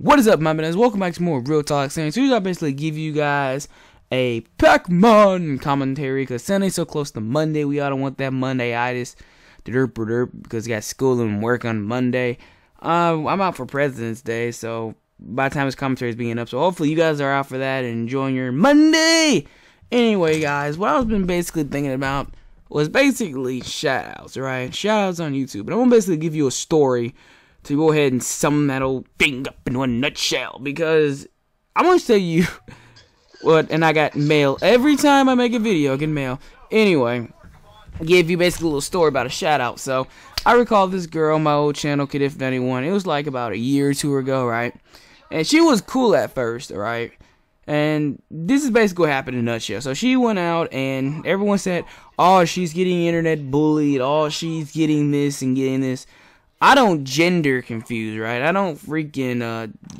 What is up, my man? Welcome back to more Real Talk Series. Today I basically give you guys a Pokemon commentary because Sunday's so close to Monday. We all don't want that Monday-itis because you got school and work on Monday. I'm out for President's Day, so by the time this commentary is being up, so hopefully you guys are out for that and enjoying your Monday. Anyway, guys, what I've been basically thinking about was basically shoutouts, right? Shoutouts on YouTube. And I'm gonna basically give you a story to go ahead and sum that old thing up into a nutshell, because I want to tell you what, and I got mail every time I make a video. I get mail. Anyway, I gave you basically a little story about a shout out. So I recall this girl on my old channel, Kdhif91. It was like about a year or two ago, right? And she was cool at first, right? And this is basically what happened in a nutshell. So she went out and everyone said, oh, she's getting internet bullied. Oh, she's getting this and getting this. I don't gender confuse, right? I don't freaking,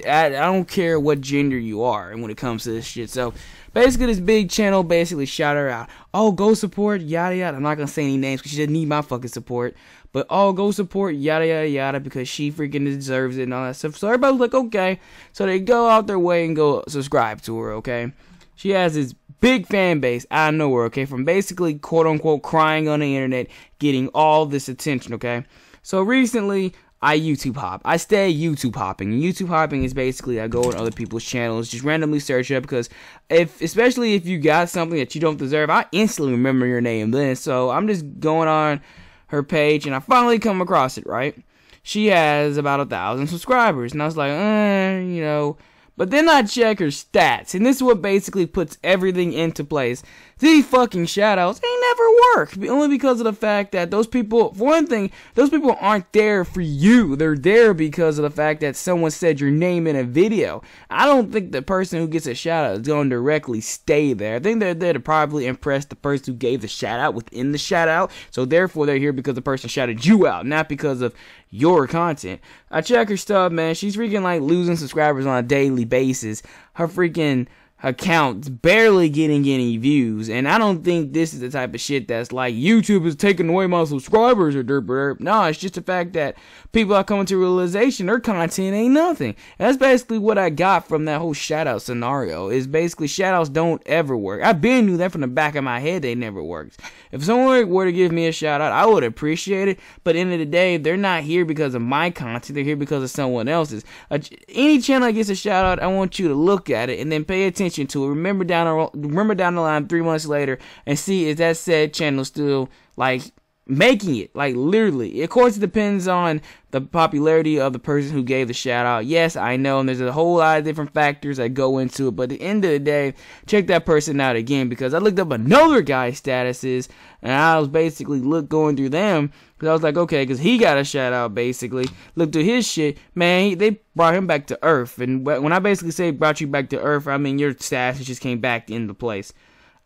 I don't care what gender you are when it comes to this shit. So, basically, this big channel basically shout her out. Oh, go support, yada yada. I'm not gonna say any names because she doesn't need my fucking support. But, oh, go support, yada yada yada, because she freaking deserves it and all that stuff. So, everybody was like, okay. So, they go out their way and go subscribe to her, okay? She has this big fan base out of nowhere, okay? From basically, quote unquote, crying on the internet, getting all this attention, okay? So recently, I YouTube hop. I stay YouTube hopping. And YouTube hopping is basically I go on other people's channels, just randomly search up, because especially if you got something that you don't deserve, I instantly remember your name then. So I'm just going on her page, and I finally come across it, right? She has about 1,000 subscribers, and I was like, you know. But then I check her stats, and this is what basically puts everything into place. These fucking shoutouts ain't never work, only because of the fact that those people, for one thing, those people aren't there for you. They're there because of the fact that someone said your name in a video. I don't think the person who gets a shoutout is going to directly stay there. I think they're there to probably impress the person who gave the shoutout within the shoutout. So therefore, they're here because the person shouted you out, not because of your content. I check her stuff, man. She's freaking like losing subscribers on a daily basis. Her freaking account's barely getting any views, and I don't think this is the type of shit that's like YouTube is taking away my subscribers or derp. No, it's just the fact that people are coming to realization their content ain't nothing. That's basically what I got from that whole shoutout scenario. Is basically shoutouts don't ever work. I been knew that from the back of my head they never worked. If someone were to give me a shout out, I would appreciate it, but at the end of the day, they're not here because of my content, they're here because of someone else's. Any channel that gets a shout out, I want you to look at it and then pay attention to it. Remember down the line 3 months later and see if that said channel still like making it, like literally. Of course, it depends on the popularity of the person who gave the shout out. Yes, I know, and there's a whole lot of different factors that go into it, but at the end of the day, check that person out again, because I looked up another guy's statuses and I was basically going through them because I was like, okay, because he got a shout out basically. Looked through his shit, man, they brought him back to earth. And when I basically say brought you back to earth, I mean your statuses just came back into place.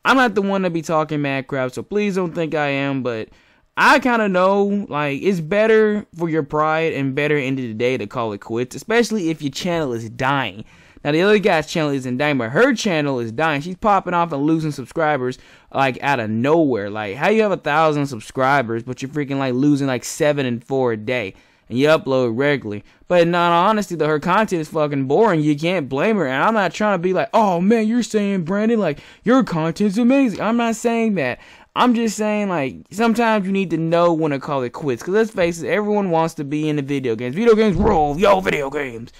I'm not the one to be talking mad crap, so please don't think I am, but I kind of know, like, it's better for your pride and better end of the day to call it quits, especially if your channel is dying. Now, the other guy's channel isn't dying, but her channel is dying. She's popping off and losing subscribers, like, out of nowhere. Like, how you have 1,000 subscribers, but you're freaking, like, losing, like, 7 and 4 a day, and you upload regularly. But in all honesty, though, her content is fucking boring. You can't blame her, and I'm not trying to be like, oh, man, you're saying, Brandon, like, your content's amazing. I'm not saying that. I'm just saying, like, sometimes you need to know when to call it quits. Because let's face it, everyone wants to be in the video games. Video games rule, yo, video games.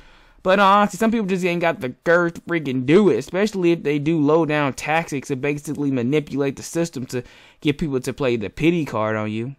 But honestly, some people just ain't got the girth to freaking do it. Especially if they do low down tactics to basically manipulate the system to get people to play the pity card on you.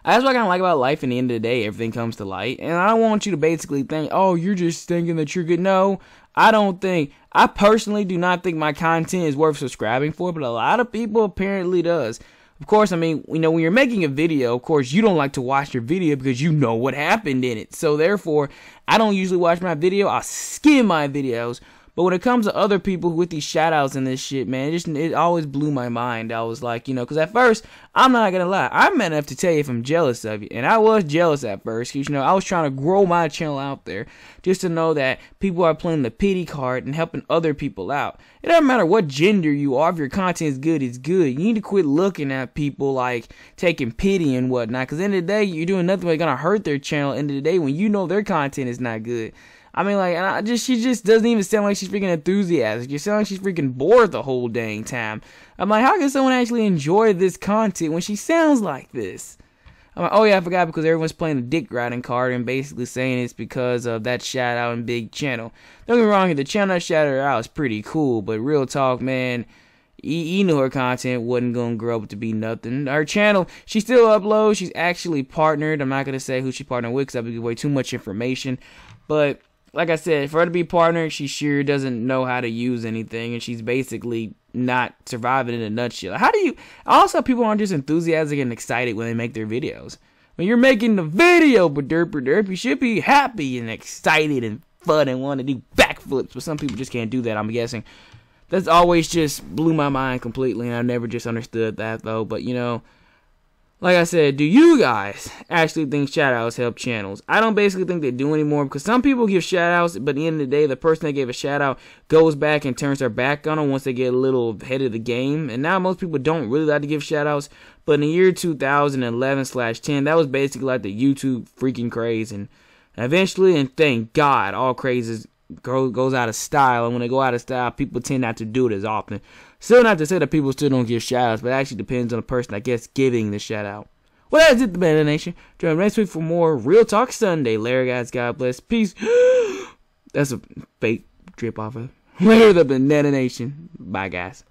That's what I kind of like about life. In the end of the day, everything comes to light. And I don't want you to basically think, oh, you're just thinking that you're good. No, I personally do not think my content is worth subscribing for, but a lot of people apparently does. Of course, I mean, you know, when you're making a video, of course, you don't like to watch your video because you know what happened in it. So therefore, I don't usually watch my video. I'll skim my videos. But when it comes to other people with these shoutouts and this shit, man, it always blew my mind. I was like, you know, because at first, I'm not going to lie, I'm man enough to tell you if I'm jealous of you. And I was jealous at first, because, you know, I was trying to grow my channel out there just to know that people are playing the pity card and helping other people out. It doesn't matter what gender you are. If your content is good, it's good. You need to quit looking at people like taking pity and whatnot, because at the end of the day, you're doing nothing but going to hurt their channel at the end of the day when you know their content is not good. I mean, like, she just doesn't even sound like she's freaking enthusiastic. You sound like she's freaking bored the whole dang time. I'm like, how can someone actually enjoy this content when she sounds like this? I'm like, oh yeah, I forgot, because everyone's playing the dick riding card and basically saying it's because of that shout out and big channel. Don't get me wrong, the channel that shouted her out is pretty cool, but real talk, man, he knew her content wasn't gonna grow up to be nothing. Her channel, she still uploads. She's actually partnered. I'm not gonna say who she partnered with, because that would give away too much information, but like I said, for her to be partnered, she sure doesn't know how to use anything, and she's basically not surviving in a nutshell. How do you... Also, people aren't just enthusiastic and excited when they make their videos. When you're making the video, derp, you should be happy and excited and fun and want to do backflips, but some people just can't do that, I'm guessing. That's always just blew my mind completely, and I've never just understood that, though. But, you know, like I said, do you guys actually think shoutouts help channels? I don't basically think they do anymore, because some people give shoutouts, but at the end of the day, the person that gave a shoutout goes back and turns their back on them once they get a little ahead of the game. And now most people don't really like to give shoutouts, but in the year 2011/10, that was basically like the YouTube freaking craze. And eventually, and thank God, all crazes goes out of style, and when they go out of style, people tend not to do it as often. Still not to say that people still don't give shoutouts, but it actually depends on the person, I guess, giving the shoutout. Well, that's it, the Banana Nation. Join me next week for more Real Talk Sunday. Later, guys. God bless. Peace. That's a fake drip off of. Later, the Banana Nation. Bye, guys.